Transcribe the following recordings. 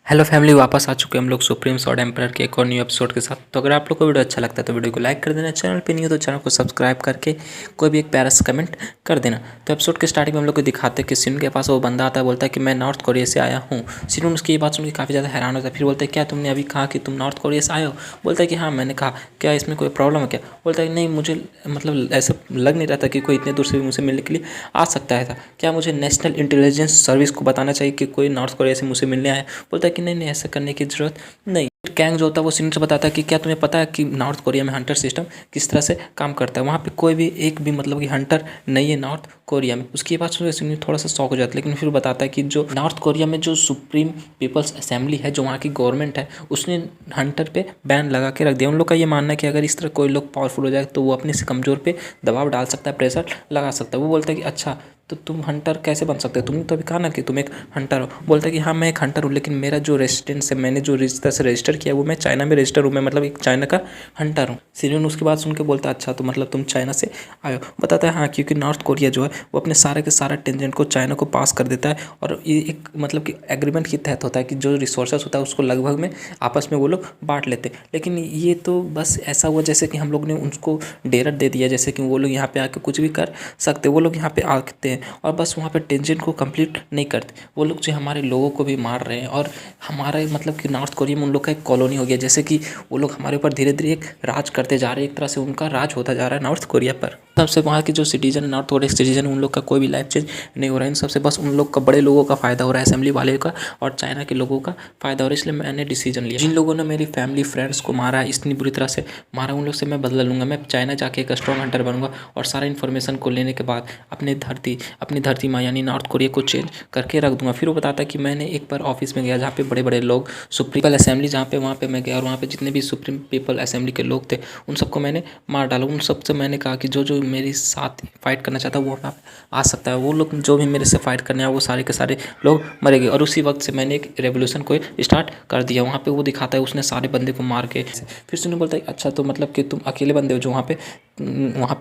Hello family, वापस आ चुके हैं हम लोग सुप्रीम स्वॉर्ड एम्परर के एक और न्यू एपिसोड के साथ। तो अगर आप लोग को वीडियो अच्छा लगता है तो वीडियो को लाइक कर देना, चैनल पे नहीं हो तो चैनल को सब्सक्राइब करके कोई भी एक प्यारा सा कमेंट कर देना। तो एपिसोड के स्टार्टिंग में हम लोग को दिखाते हैं कि सिनू के पास वो बंदा आता है, बोलता है कि मैं नॉर्थ कोरिया से आया हूँ। सिनू उसकी ये बात सुन के काफ़ी ज़्यादा हैरान होता है। फिर बोलता है क्या तुमने अभी कहा कि तुम नॉर्थ कोरिया से आए हो? बोलता है कि हाँ मैंने कहा। क्या इसमें कोई प्रॉब्लम है क्या? बोलता है नहीं, मुझे मतलब ऐसा लग नहीं रहा था कि कोई इतने दूर से भी मुझसे मिलने के लिए आ सकता है था। क्या मुझे नेशनल इंटेलिजेंस सर्विस को बताना चाहिए कि कोई नॉर्थ कोरिया से मुझसे मिलने आया? बोलता है कि नहीं नहीं, ऐसा करने की ज़रूरत नहीं। कैंग जो होता है वो सिन से बताता है कि क्या तुम्हें पता है कि नॉर्थ कोरिया में हंटर सिस्टम किस तरह से काम करता है। वहाँ पे कोई भी एक भी मतलब कि हंटर नहीं है नॉर्थ कोरिया में। उसकी बात सुन सिन थोड़ा सा शौक हो जाता है, लेकिन फिर बताता है कि जो नॉर्थ कोरिया में जो सुप्रीम पीपल्स असेंबली है, जो वहाँ की गवर्नमेंट है, उसने हंटर पे बैन लगा के रख दिया। उन लोग का ये मानना है कि अगर इस तरह कोई लोग पावरफुल हो जाए तो वो अपने से कमज़ोर पे दबाव डाल सकता है, प्रेशर लगा सकता है। वो बोलता है कि अच्छा तो तुम हंटर कैसे बन सकते हो? तुमने तो अभी कहा ना कि तुम एक हंटर हो। बोलता है कि हाँ मैं एक हंटर हूँ, लेकिन मेरा जो रेजिडेंस है, मैंने जो रिश्ता से रजिस्टर किया वो मैं चाइना में रजिस्टर हूँ। मैं मतलब एक चाइना का हंटर हूँ। सिरियन उसकी बात सुन के बोलता है अच्छा तो मतलब तुम चाइना से आए हो। बताता है हाँ, क्योंकि नॉर्थ कोरिया जो है वो अपने सारे के सारा टेंजेंट को चाइना को पास कर देता है, और ये एक मतलब कि एग्रीमेंट के तहत होता है कि जो रिसोर्सेस होता है उसको लगभग में आपस में वो लोग बांट लेते हैं। लेकिन ये तो बस ऐसा हुआ जैसे कि हम लोग ने उनको डेरा दे दिया, जैसे कि वो लोग यहाँ पे आके कुछ भी कर सकते। वो लोग यहाँ पे आते हैं और बस वहाँ पे टेंजेंट को कंप्लीट नहीं करते। वो लोग जो हमारे लोगों को भी मार रहे हैं, और हमारे मतलब कि नॉर्थ कोरिया में उन लोग का एक कॉलोनी हो गया। जैसे कि वो लोग हमारे ऊपर धीरे धीरे एक राज करते जा रहे हैं, एक तरह से उनका राज होता जा रहा है नॉर्थ कोरिया पर। सबसे वहाँ के जो सिटीजन है, नॉर्थ कोरिया सिटीजन, उन लोग का कोई भी लाइफ चेंज नहीं हो रहा है। इन सबसे बस उन लोग का, बड़े लोगों का फ़ायदा हो रहा है, असेंबली वाले का और चाइना के लोगों का फ़ायदा हो रहा है। इसलिए मैंने डिसीजन लिया, जिन लोगों ने मेरी फैमिली फ्रेंड्स को मारा है, इतनी बुरी तरह से मारा, उन लोग से मैं बदला लूँगा। मैं चाइना जाके एक स्ट्रॉन्ग हंटर बनूंगा और सारा इन्फॉर्मेशन को लेने के बाद अपनी धरती माँ यानी नॉर्थ कोरिया को चेंज करके रख दूंगा। फिर वो बताता है कि मैंने एक बार ऑफिस में गया जहाँ पे बड़े बड़े लोग, सुप्रीम पीपल असेंबली जहाँ पे, वहाँ पे मैं गया और वहाँ पे जितने भी सुप्रीम पीपल असेंबली के लोग थे उन सबको मैंने मार डाला। उन सबसे मैंने कहा कि जो जो मेरे साथ फाइट करना चाहता है वो वहाँ आ सकता है। वो लोग जो भी मेरे से फाइट करने आए वो सारे के सारे लोग मरेंगे। और उसी वक्त से मैंने एक रेवोल्यूशन को स्टार्ट कर दिया। वहाँ पे वो दिखाता है उसने सारे बंदे को मार के। फिर सुनो बोलता है अच्छा तो मतलब कि तुम अकेले बंदे हो जो वहाँ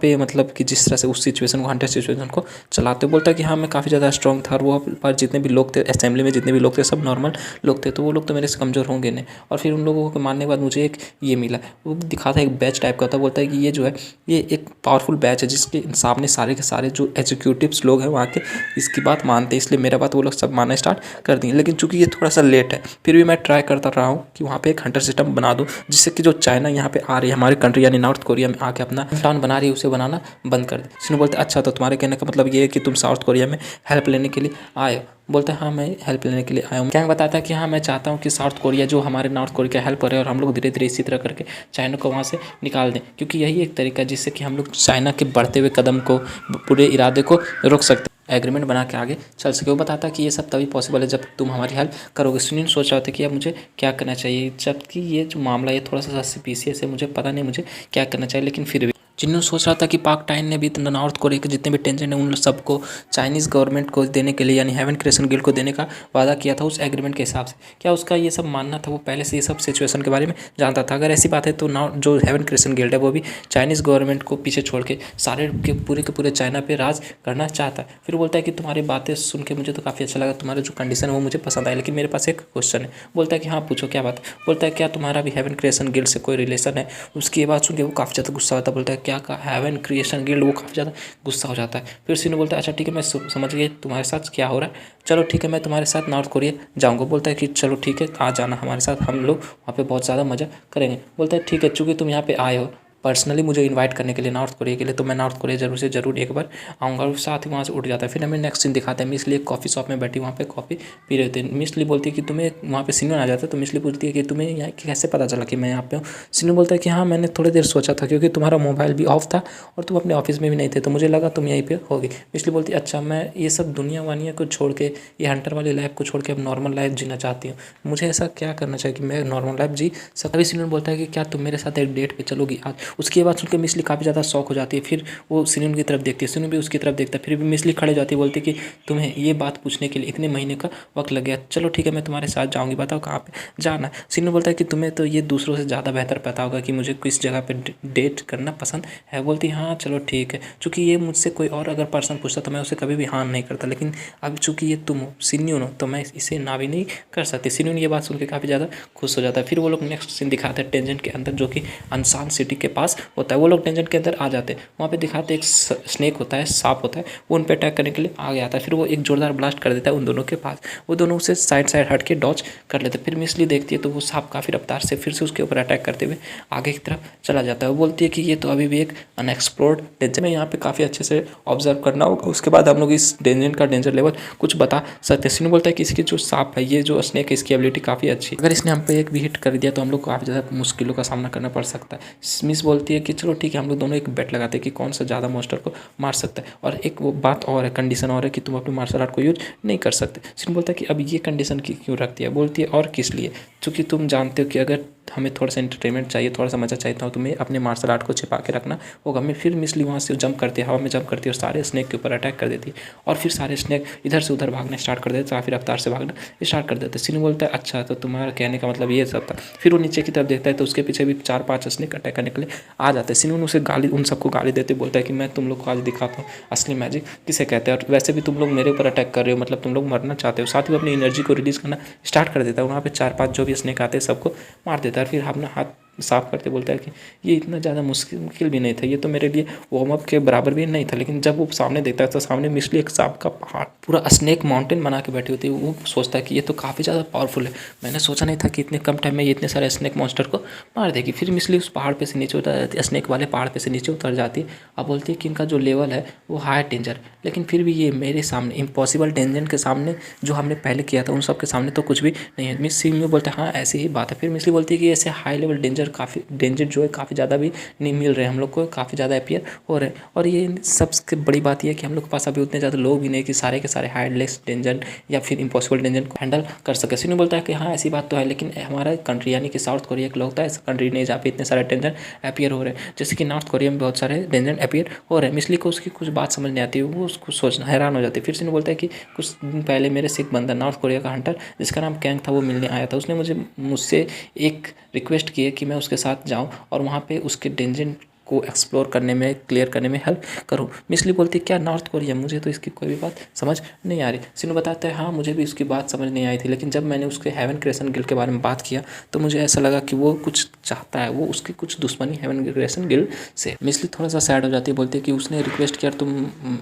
पे मतलब कि जिस तरह से उस सिचुएशन को, हंटर सिचुएशन को चलाते हो। बोलता है कि हाँ मैं काफ़ी ज़्यादा स्ट्रॉन्ग था, और वो पर जितने भी लोग थे असेंबली में, जितने भी लोग थे सब नॉर्मल लोग थे, तो वो लोग तो मेरे से कमज़ोर होंगे नहीं। और फिर उन लोगों को मारने के बाद मुझे एक ये मिला, वो दिखाता है एक बैच टाइप का था। बोलता है कि ये जो है ये एक पावरफुल बैच है जिसके सामने सारे के सारे जो एग्जीक्यूटिव्स लोग हैं वहाँ के इसकी बात मानते हैं, इसलिए मेरा बात वो लोग सब मानना स्टार्ट कर दिए। लेकिन चूंकि ये थोड़ा सा लेट है, फिर भी मैं ट्राई करता रहा हूँ कि वहाँ पे एक हंटर सिस्टम बना दूँ, जिससे कि जो चाइना यहाँ पे आ रही है हमारे कंट्री यानी नॉर्थ कोरिया में आके अपना टाउन बना रही है उसे बनाना बंद कर दे। सिन्हा बोलते अच्छा तो तुम्हारे कहने का मतलब ये है कि तुम साउथ कोरिया में हेल्प लेने के लिए आए हो? बोलता है हाँ मैं हेल्प लेने के लिए आया हूँ। कैंग बताता है कि हाँ मैं चाहता हूँ कि साउथ कोरिया जो हमारे नॉर्थ कोरिया का हेल्प करे और हम लोग धीरे धीरे इसी तरह करके चाइना को वहाँ से निकाल दें, क्योंकि यही एक तरीका है जिससे कि हम लोग चाइना के बढ़ते हुए कदम को, पूरे इरादे को रोक सकते हैं, एग्रीमेंट बना के आगे चल सके। वो बताता है कि ये सब तभी पॉसिबल है जब तुम हमारी हेल्प करोगे। सुनील सोच रहा था कि अब मुझे क्या करना चाहिए, जबकि ये जो मामला ये थोड़ा सा सस्पिशियस है, मुझे पता नहीं मुझे क्या करना चाहिए। लेकिन फिर भी जिन्होंने सोच रहा था कि पाक टाइन ने भी नॉर्थ कोरिया के जितने भी टेंशन है उन सबको चाइनीज़ गवर्नमेंट को देने के लिए यानी हेवन क्रिएशन गिल्ड को देने का वादा किया था उस एग्रीमेंट के हिसाब से। क्या उसका ये सब मानना था? वो पहले से ये सब सिचुएशन के बारे में जानता था? अगर ऐसी बात है तो नॉर्थ जो हेवन क्रिएशन गिल्ड है वो भी चाइनीज़ गवर्नमेंट को पीछे छोड़ के सारे के पूरे चाइना पे राज करना चाहता है। फिर बोलता है कि तुम्हारी बातें सुन के मुझे तो काफ़ी अच्छा लगा, तुम्हारा जो कंडीशन है वो मुझे पसंद आया, लेकिन मेरे पास एक क्वेश्चन है। बोलता है कि हाँ पूछो क्या बात। बोलता है क्या तुम्हारा भी हेवन क्रिएशन गिल्ड से कोई रिलेशन है? उसकी ये बात सुन के वो काफ़ी ज़्यादा गुस्सा होता है। बोलता है क्या कहा हेवन क्रिएशन गिल्ड? वो काफ़ी ज़्यादा गुस्सा हो जाता है। फिर सीनू बोलता है अच्छा ठीक है मैं समझ गई तुम्हारे साथ क्या हो रहा है, चलो ठीक है मैं तुम्हारे साथ नॉर्थ कोरिया जाऊँगा। बोलता है कि चलो ठीक है आ जाना हमारे साथ, हम लोग वहाँ पे बहुत ज़्यादा मज़ा करेंगे। बोलता है ठीक है, चूँकि तुम यहाँ पे आए हो पर्सनली मुझे इनवाइट करने के लिए नॉर्थ कोरिया के लिए, तो मैं नॉर्थ कोरिया जरूर से जरूर एक बार आऊँगा। और साथ ही वहाँ से उठ जाता है। फिर हमें नेक्स्ट सीन दिखाते हैं, मिसली एक कॉफ़ी शॉप में बैठी वहाँ पे कॉफ़ी पी रहे थे। मिसली बोलती है कि तुम्हें वहाँ पे सिनू आ जाता है, तो मिसली पूछती है कि तुम्हें यहाँ कैसे पता चला कि मैं यहाँ पे हूँ? सिनू बोलता है कि हाँ मैंने थोड़ी देर सोचा था, क्योंकि तुम्हारा मोबाइल भी ऑफ था और तुम अपने ऑफिस में भी नहीं थे, तो मुझे लगा तुम यहीं पे होगी। मिसली बोलती है अच्छा मैं ये सब दुनिया वानिया को छोड़ के, ये हंटर वाली लाइफ को छोड़ के अब नॉर्मल लाइफ जीना चाहती हूँ, मुझे ऐसा क्या करना चाहिए कि मैं नॉर्मल लाइफ जी सकता? अभी सिनू बोलता है कि क्या तुम मेरे साथ एक डेट पे चलोगी आज? उसकी आवाज़ सुन के मिसली काफ़ी ज़्यादा शॉक हो जाती है। फिर वो सिनून की तरफ देखती है, सिनून भी उसकी तरफ देखता है। फिर भी मिसली खड़े हो जाती है, बोलती है कि तुम्हें ये बात पूछने के लिए इतने महीने का वक्त लग गया, चलो ठीक है मैं तुम्हारे साथ जाऊँगी, बताओ कहाँ पे जाना है। सिनून बोलता है कि तुम्हें तो ये दूसरों से ज़्यादा बेहतर पता होगा कि मुझे किस जगह पे डेट करना पसंद है। बोलती हाँ चलो ठीक है, चूँकि ये मुझसे कोई और अगर पर्सन पूछता तो मैं उसे कभी भी हाँ नहीं करता, लेकिन अब चूँकि ये तुम हो सिन्यून हो तो मैं इसे ना भी नहीं कर सकती। सिन्यून ये बात सुन के काफ़ी ज़्यादा खुश हो जाता है। फिर वो लोग नेक्स्ट सीन दिखाते हैं टेंजेंट के अंदर, जो कि अनसान सिटी के पास होता है। वो लोग टेंजेंट के अंदर आ जाते हैं, वहाँ पे दिखाते एक स्नेक होता है, सांप होता है, वो उन पर अटैक करने के लिए आ गया था। फिर वो एक जोरदार ब्लास्ट कर देता है उन दोनों के पास, वो दोनों उसे साइड साइड हट के डॉच कर लेते हैं। फिर मिसली देखती है तो वो सांप काफ़ी रफ्तार से फिर से उसके ऊपर अटैक करते हुए आगे की तरफ चला जाता है। वो बोलती है कि ये तो अभी भी एक अनएक्सप्लोर्ड डेंजर में, यहाँ पे काफ़ी अच्छे से ऑब्जर्व करना होगा, उसके बाद हम लोग इस डेंजर का डेंजर लेवल कुछ बता सकते हैं। सिनू बोलता है कि इसकी जो सांप है, ये जो स्नेक है, इसकी एबिलिटी काफ़ी अच्छी है, अगर इसने हम पे एक भी हिट कर दिया तो हम लोग को काफ़ी ज़्यादा मुश्किलों का सामना करना पड़ सकता है। स्मिथ बोलती है कि चलो ठीक है, हम लोग दोनों एक बेट लगाते हैं कि कौन सा ज़्यादा मॉन्स्टर को मार सकता है, और एक वो बात और है, कंडीशन और है कि तुम अपने मार्शल आर्ट को यूज नहीं कर सकते। सिनू बोलता है कि अब ये कंडीशन क्यों रखती है। बोलती है और किस लिए, क्योंकि तुम जानते हो कि अगर हमें थोड़ा सा एंटरटेनमेंट चाहिए, थोड़ा सा मजा चाहिए, तो तुम्हें अपने मार्शल आर्ट को छिपा के रखना होगा। मैं फिर मिसली वहाँ से जंप करती है, हवा में जंप करती है और सारे स्नेक के ऊपर अटैक कर देती है, और फिर सारे स्नेक इधर से उधर भागना स्टार्ट कर देते, काफ़ी रफ्तार से भागना स्टार्ट कर देते। सिनू बोलता है अच्छा तो तुम्हारा कहने का मतलब ये सब था। फिर वो नीचे की तरफ देखता है तो उसके पीछे भी 4-5 स्नेक अटैक करने के लिए आ जाते हैं। सिनू उसे गाली, उन सबको गाली देते बोलता है कि मैं तुम लोग को आज दिखाता हूँ असली मैजिक किसे कहते हैं, और वैसे भी तुम लोग मेरे ऊपर अटैक कर रहे हो, मतलब तुम लोग मरना चाहते हो। साथ ही वो अपनी एनर्जी को रिलीज़ करना स्टार्ट कर देता है, वहाँ पे 4-5 जो भी स्नेक आते हैं सबको मार देता है। फिर अपना हाथ साफ करते बोलता है कि ये इतना ज़्यादा मुश्किल भी नहीं था, ये तो मेरे लिए वार्म अप के बराबर भी नहीं था। लेकिन जब वो सामने देखता है तो सामने मिसली एक सांप का पहाड़, पूरा स्नेक माउंटेन बना के बैठी होती है। वो सोचता है कि ये तो काफ़ी ज़्यादा पावरफुल है, मैंने सोचा नहीं था कि इतने कम टाइम में ये इतने सारे स्नेक मॉन्स्टर को मार देगी। फिर मिसली उस पहाड़ पे से नीचे उतर जाती है, स्नेक वाले पहाड़ पे से नीचे उतर जाती है, और बोलती है कि इनका जो लेवल है वो हाई डेंजर, लेकिन फिर भी ये मेरे सामने इम्पॉसिबल डेंजर के सामने, जो हमने पहले किया था उन सब के सामने तो कुछ भी नहीं है। मिस सिंह बोलते हैं हाँ ऐसी ही बात है। फिर मिसली बोलती है कि ऐसे हाई लेवल डेंजर काफ़ी डेंजर जो है काफ़ी ज़्यादा भी नहीं मिल रहे हैं हम लोग को, काफ़ी ज़्यादा अपीयर हो रहे हैं। और ये सबसे बड़ी बात यह है कि हम लोग के पास अभी उतने ज़्यादा लोग भी नहीं कि सारे के सारे हार्डलेस डेंजर या फिर इम्पॉसिबल डेंजर को हैंडल कर सके। सिन्नू बोलता है कि हाँ ऐसी बात तो है, लेकिन हमारा कंट्री यानी कि साउथ कोरिया के लोग होता है, ऐसा कंट्री नहीं जहाँ पे इतने सारे डेंजर अपीयर हो रहे हैं, जैसे कि नॉर्थ कोरिया में बहुत सारे डेंजर अपीयर हो रहे हैं। मिसली को उसकी कुछ बात समझ नहीं आती है, वो उसको सोचना हैरान हो जाती है। फिर सिन्नू बोलता है कि कुछ दिन पहले मेरे से एक बंदा नॉर्थ कोरिया का हंटर जिसका नाम कैंग था वो मिलने आया था, उसने मुझसे एक रिक्वेस्ट की है कि मैं उसके साथ जाऊं और वहाँ पे उसके डेंजर को एक्सप्लोर करने में, क्लियर करने में हेल्प करूँ। मिसली बोलती क्या नॉर्थ कोरिया, मुझे तो इसकी कोई भी बात समझ नहीं आ रही। सिन्नू बताता है हाँ मुझे भी उसकी बात समझ नहीं आई थी, लेकिन जब मैंने उसके हेवन क्रिएशन गिल्ड के बारे में बात किया तो मुझे ऐसा लगा कि वो कुछ चाहता है, वो उसकी कुछ दुश्मनी हेवन क्रिएशन गिल्ड से। मिसली थोड़ा सा सैड हो जाती है, बोलती है कि उसने रिक्वेस्ट किया,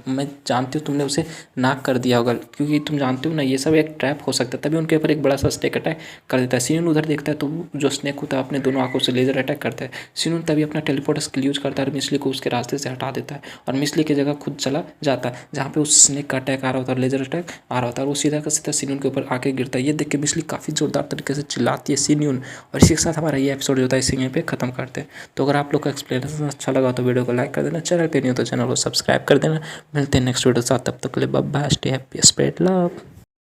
मैं जानती हूँ तुमने उसे नाक कर दिया होगा, क्योंकि तुम जानते हो ना ये सब एक ट्रैप हो सकता है। तभी उनके ऊपर एक बड़ा सा स्नेक अटैक कर देता है। सिन्नू उधर देखता है तो जो स्नेक होता है अपने दोनों आंखों से लेजर अटैक करता है। सिन्नू तभी अपना टेलीपोर्ट स्किल यूज करता है और मिसली को उसके रास्ते से हटा देता है, और मिसली की जगह खुद चला जाता है जहाँ पे उस स्नेक का अटैक आ रहा होता है, लेजर अटैक आ रहा होता है, और वो सीधा का सीधा सिन्नू के ऊपर आके गिरता है। ये देख के मिसली काफ़ी जोरदार तरीके से चिल्लाती है सिन्नू, और इसी के साथ हमारा ये एपिसोड जो होता है इसी यहीं पे खत्म करते हैं। तो अगर आप लोग का एक्सप्लेनेशन अच्छा लगा तो वीडियो को लाइक कर देना, चैनल पे नहीं हो तो चैनल को सब्सक्राइब कर देना। मिलते हैं नेक्स्ट वीडियो के साथ, तब तक के लिए bye bye, stay happy, spread love.